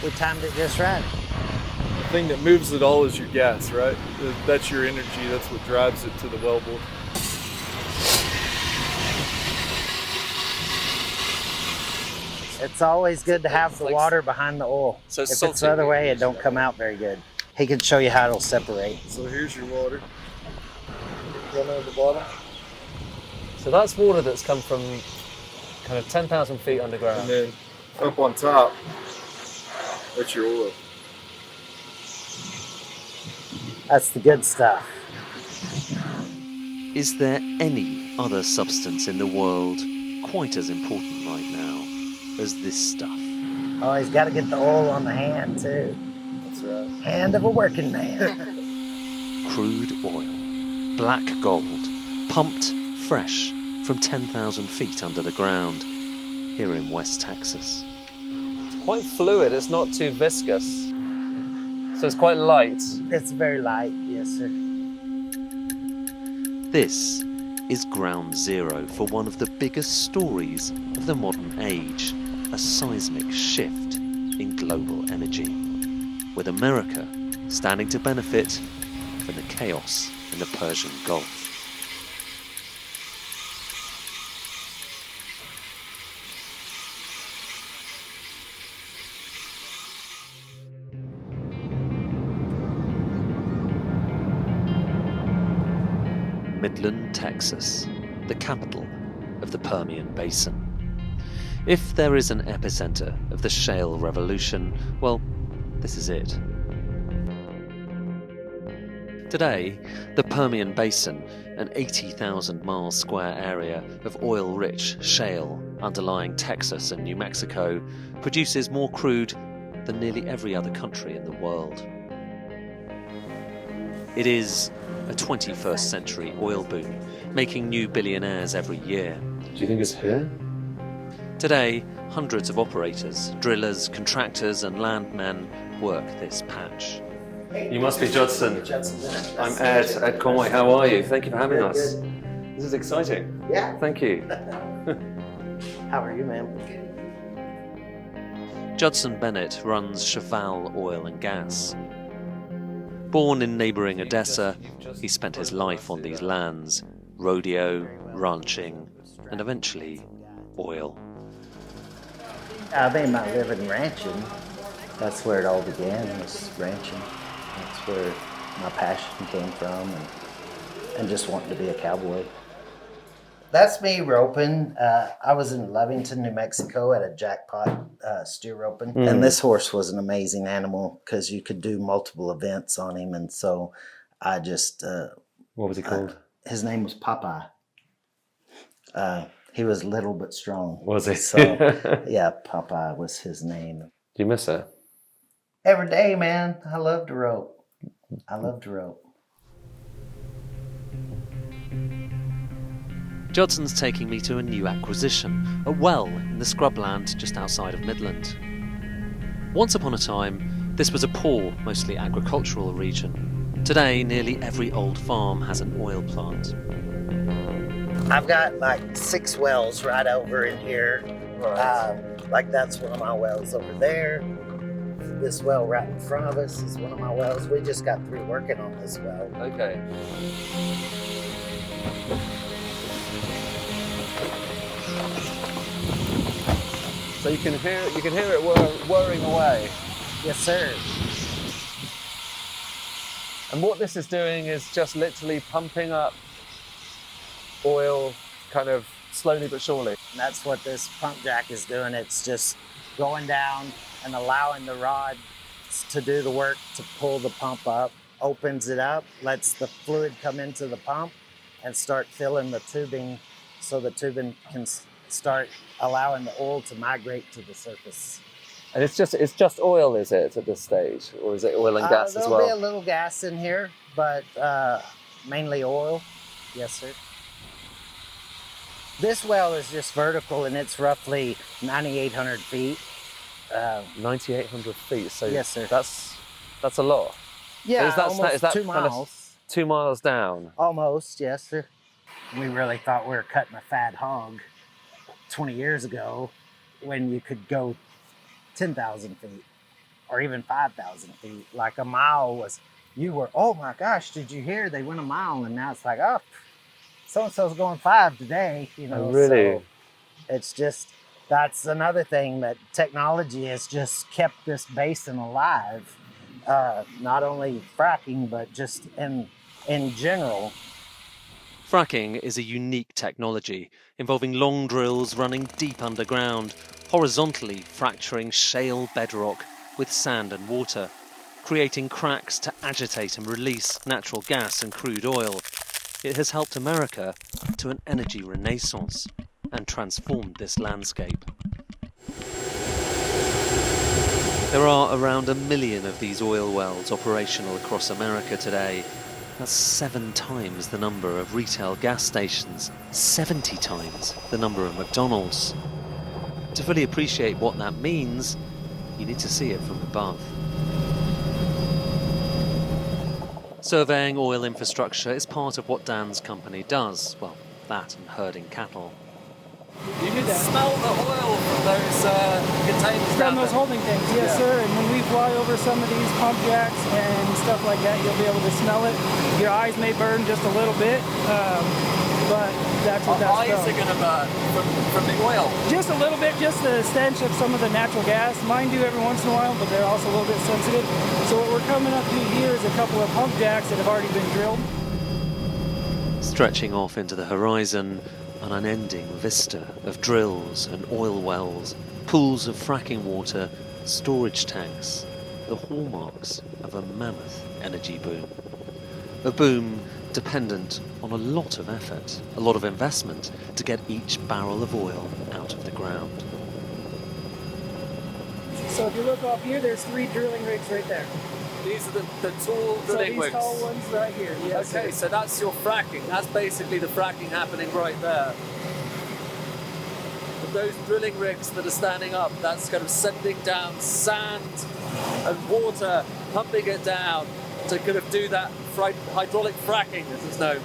We timed it just right. The thing that moves it all is your gas, right? That's your energy. That's what drives it to the wellbore. It's always good to have the water behind the oil. So if salty. it's the other way, it don't come out very good. He can show you how it'll separate. So here's your water. Run over the bottom. So that's water that's come from kind of 10,000 feet underground. And then up on top, that's your oil. That's the good stuff. Is there any other substance in the world quite as important right now as this stuff? Oh, he's got to get the oil on the hand, too. That's right. Hand of a working man. Crude oil, black gold, pumped fresh from 10,000 feet under the ground here in West Texas. It's quite fluid, it's not too viscous. So it's quite light. It's very light, yes, sir. This is ground zero for one of the biggest stories of the modern age, a seismic shift in global energy, with America standing to benefit from the chaos in the Persian Gulf. Midland, Texas, the capital of the Permian Basin. If there is an epicenter of the shale revolution, well, this is it. Today, the Permian Basin, an 80,000 mile square area of oil-rich shale underlying Texas and New Mexico, produces more crude than nearly every other country in the world. It is a 21st century oil boom, making new billionaires every year. Do you think it's here? Today, hundreds of operators, drillers, contractors and landmen work this patch. You must be Judson. I'm Ed Conway. How are you? Thank you for having us. This is exciting. Yeah. Thank you. How are you, ma'am? Judson Bennett runs Cheval Oil and Gas. Born in neighbouring Odessa, he spent his life on these lands, rodeo, ranching, and eventually oil. I made my living ranching. That's where it all began, was ranching. That's where my passion came from, and just wanting to be a cowboy. That's me roping. I was in Lovington, New Mexico at a jackpot steer roping. And this horse was an amazing animal because you could do multiple events on him. And so I just... What was he called? His name was Popeye. He was little but strong. Was he? So, yeah, Popeye was his name. Do you miss her? Every day, man. I love to rope. I love to rope. Judson's taking me to a new acquisition, a well in the scrubland just outside of Midland. Once upon a time, this was a poor, mostly agricultural region. Today, nearly every old farm has an oil plant. I've got like 6 wells right over in here. Like that's one of my wells over there. This well right in front of us is one of my wells. We just got through working on this well. Okay. So you can hear it whirring away. Yes, sir. And what this is doing is just literally pumping up oil kind of slowly but surely. And that's what this pump jack is doing. It's just going down and allowing the rod to do the work to pull the pump up, opens it up, lets the fluid come into the pump and start filling the tubing so the tubing can start allowing the oil to migrate to the surface. And it's just oil, is it, at this stage? Or is it oil and gas as well? There'll be a little gas in here, but mainly oil. Yes, sir. This well is just vertical, and it's roughly 9,800 feet. 9,800 feet. So yes, sir. That's a lot. Yeah, So almost is that 2 kind of miles. 2 miles down? Almost, yes, sir. We really thought we were cutting a fat hog 20 years ago when you could go 10,000 feet. or even 5,000 feet. Like a mile was, you were, oh my gosh, did you hear? They went a mile, and now it's like, oh, so-and-so's going 5 today, you know. Really? So it's just, that's another thing, that technology has just kept this basin alive. Not only fracking, but just in general. Fracking is a unique technology involving long drills running deep underground, horizontally fracturing shale bedrock with sand and water, creating cracks to agitate and release natural gas and crude oil. It has helped America to an energy renaissance and transformed this landscape. There are around 1 million of these oil wells operational across America today. That's 7 times the number of retail gas stations, 70 times the number of McDonald's. To fully appreciate what that means, you need to see it from above. Surveying oil infrastructure is part of what Dan's company does. Well, that and herding cattle. You can smell the oil from those containers From those holding tanks, yes, sir. And when we fly over some of these pump jacks and stuff like that, you'll be able to smell it. Your eyes may burn just a little bit, but that's what that's eyes are going to burn from the oil. Just a little bit, just the stench of some of the natural gas. Mine do every once in a while, but they're also a little bit sensitive. So what we're coming up to here is a couple of pump jacks that have already been drilled. Stretching off into the horizon, an unending vista of drills and oil wells, pools of fracking water, storage tanks, the hallmarks of a mammoth energy boom. A boom dependent on a lot of effort, a lot of investment to get each barrel of oil out of the ground. So if you look off here, there's 3 drilling rigs right there. These are the tall drilling rigs. So these tall ones right here, yes. Okay, so that's your fracking. That's basically the fracking happening right there. But those drilling rigs that are standing up, that's kind of sending down sand and water, pumping it down to kind of do that hydraulic fracking, as it's known.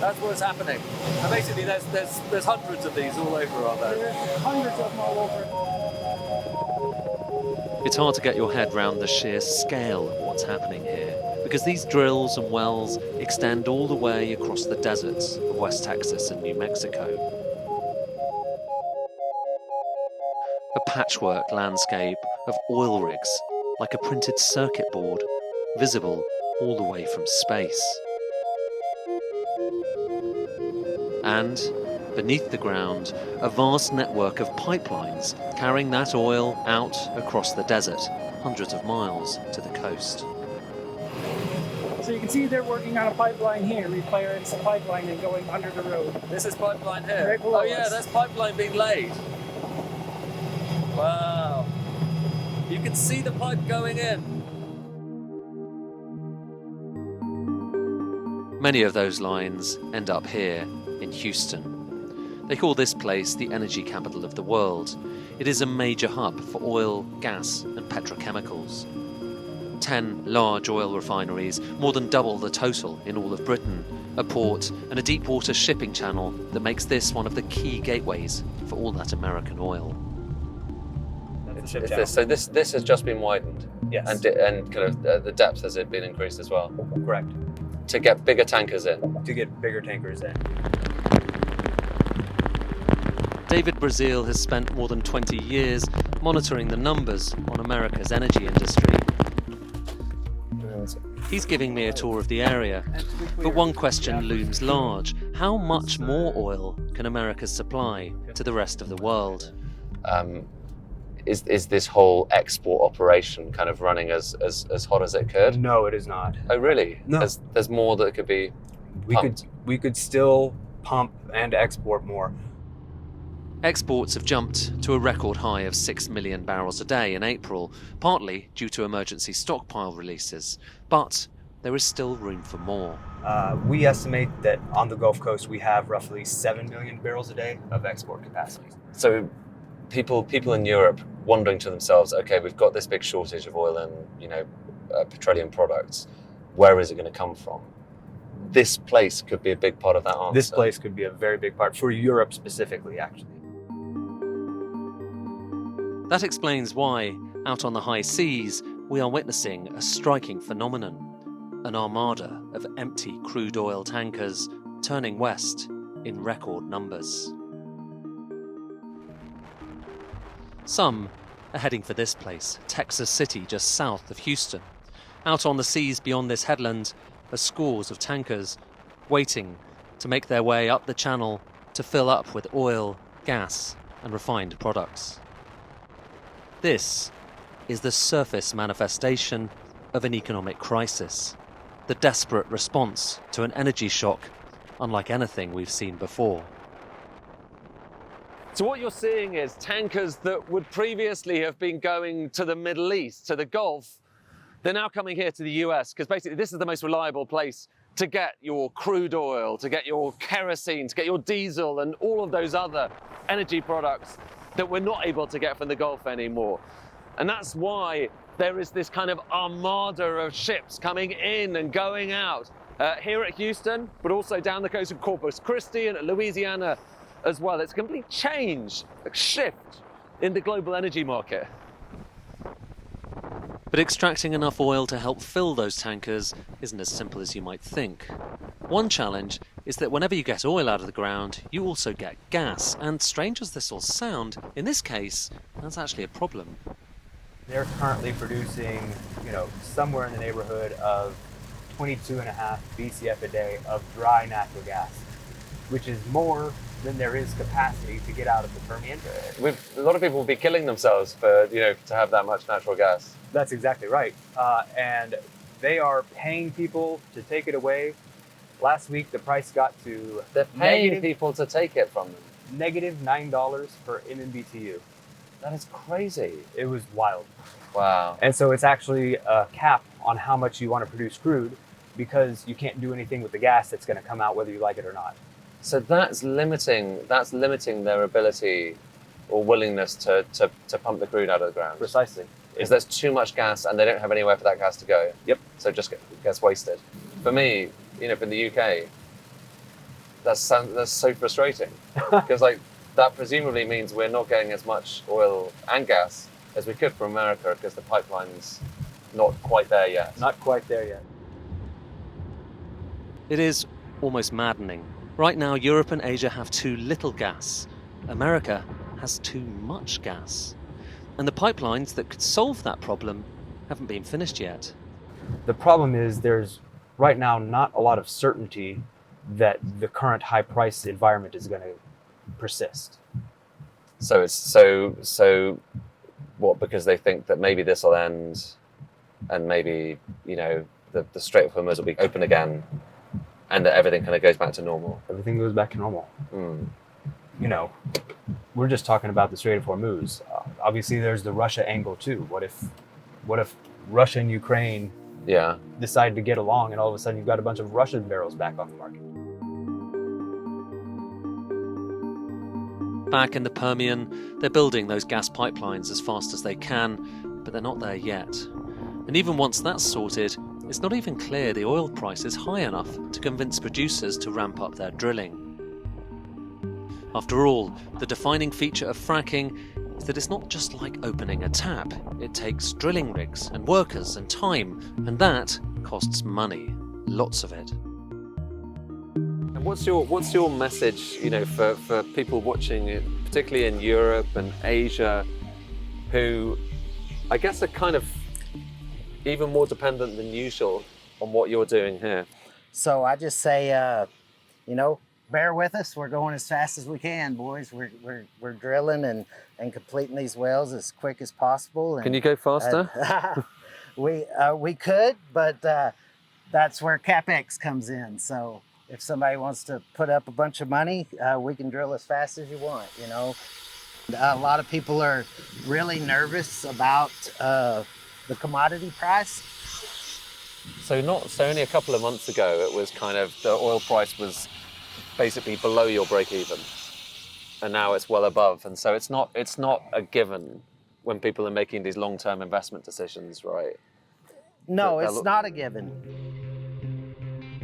That's what's happening. And basically there's hundreds of these all over, aren't there? There's hundreds of them all over. It's hard to get your head round the sheer scale of what's happening here, because these drills and wells extend all the way across the deserts of West Texas and New Mexico. A patchwork landscape of oil rigs, like a printed circuit board, visible all the way from space. And beneath the ground, a vast network of pipelines carrying that oil out across the desert, hundreds of miles to the coast. So you can see they're working on a pipeline here, repairing some pipeline and going under the road. This is pipeline here. Right below oh yeah, us. that's pipeline being laid. Wow. You can see the pipe going in. Many of those lines end up here in Houston. They call this place the energy capital of the world. It is a major hub for oil, gas and petrochemicals. 10 large oil refineries, more than double the total in all of Britain, a port and a deep water shipping channel that makes this one of the key gateways for all that American oil. So this has just been widened? Yes. And kind of the depth, has it been increased as well? Correct. To get bigger tankers in? To get bigger tankers in. David Brazil has spent more than 20 years monitoring the numbers on America's energy industry. He's giving me a tour of the area, but one question looms large. How much more oil can America supply to the rest of the world? Is this whole export operation kind of running as hot as it could? No, it is not. Oh really? No. There's more that could be pumped. We could still pump and export more. Exports have jumped to a record high of 6 million barrels a day in April, partly due to emergency stockpile releases. But there is still room for more. We estimate that on the Gulf Coast we have roughly 7 million barrels a day of export capacity. So people in Europe wondering to themselves, okay, we've got this big shortage of oil and petroleum products. Where is it going to come from? This place could be a big part of that answer. This place could be a very big part for Europe specifically, actually. That explains why, Out on the high seas, we are witnessing a striking phenomenon: an armada of empty crude oil tankers turning west in record numbers. Some are heading for this place, Texas City, just south of Houston. Out on the seas beyond this headland are scores of tankers waiting to make their way up the channel to fill up with oil, gas, and refined products. This is the surface manifestation of an economic crisis, the desperate response to an energy shock unlike anything we've seen before. So what you're seeing is tankers that would previously have been going to the Middle East, to the Gulf, they're now coming here to the US, because basically this is the most reliable place to get your crude oil, to get your kerosene, to get your diesel and all of those other energy products that we're not able to get from the Gulf anymore. And that's why there is this kind of armada of ships coming in and going out here at Houston, but also down the coast of Corpus Christi and Louisiana as well. It's a complete change, a shift in the global energy market. But extracting enough oil to help fill those tankers isn't as simple as you might think. One challenge is that whenever you get oil out of the ground, you also get gas. And strange as this will sound, in this case, that's actually a problem. They're currently producing, somewhere in the neighborhood of 22.5 BCF a day of dry natural gas, which is more than there is capacity to get out of the Permian. A lot of people will be killing themselves for, to have that much natural gas. That's exactly right. And they are paying people to take it away. Last week, the price got to... They're paying people to take it from them. Negative $9 per MMBTU. That is crazy. It was wild. Wow. And so it's actually a cap on how much you want to produce crude, because you can't do anything with the gas that's going to come out whether you like it or not. So that's limiting their ability or willingness to pump the crude out of the ground. Precisely. Is there's too much gas and they don't have anywhere for that gas to go. Yep. So it just gets wasted. For me, from the UK, that's so frustrating because that presumably means we're not getting as much oil and gas as we could from America because the pipeline's not quite there yet. Not quite there yet. It is almost maddening. Right now, Europe and Asia have too little gas. America has too much gas. And the pipelines that could solve that problem haven't been finished yet. The problem is there's right now not a lot of certainty that the current high price environment is going to persist. So it's so what, because they think that maybe this will end and maybe, the Strait of Hormuz will be open again and that everything kind of goes back to normal. Everything goes back to normal. Mm. We're just talking about the Strait of Hormuz. Obviously, there's the Russia angle too. What if Russia and Ukraine decide to get along, and all of a sudden you've got a bunch of Russian barrels back on the market? Back in the Permian, they're building those gas pipelines as fast as they can, but they're not there yet. And even once that's sorted, it's not even clear the oil price is high enough to convince producers to ramp up their drilling. After all, the defining feature of fracking is that it's not just like opening a tap. It takes drilling rigs and workers and time, and that costs money, lots of it. And what's your message, for people watching it, particularly in Europe and Asia, who I guess are kind of even more dependent than usual on what you're doing here? So I just say, bear with us. We're going as fast as we can, boys. We're drilling and completing these wells as quick as possible. And, can you go faster? We could, but that's where CapEx comes in. So if somebody wants to put up a bunch of money, we can drill as fast as you want. A lot of people are really nervous about the commodity price. So only a couple of months ago, it was kind of the oil price was basically below your break even, and now it's well above. And so it's not a given when people are making these long-term investment decisions, right? No, it's not a given.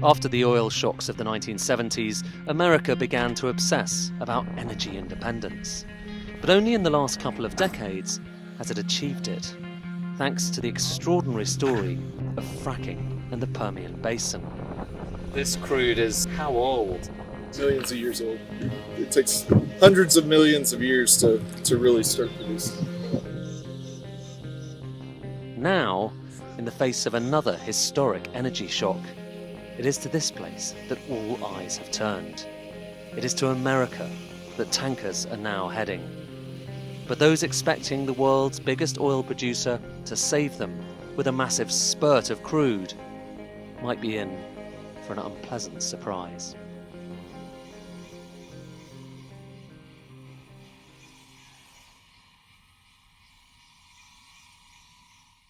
After the oil shocks of the 1970s, America began to obsess about energy independence. But only in the last couple of decades has it achieved it. thanks to the extraordinary story of fracking in the Permian Basin. This crude is how old? Millions of years old. It takes hundreds of millions of years to really start producing. Now, in the face of another historic energy shock, it is to this place that all eyes have turned. It is to America that tankers are now heading. But those expecting the world's biggest oil producer to save them with a massive spurt of crude might be in for an unpleasant surprise.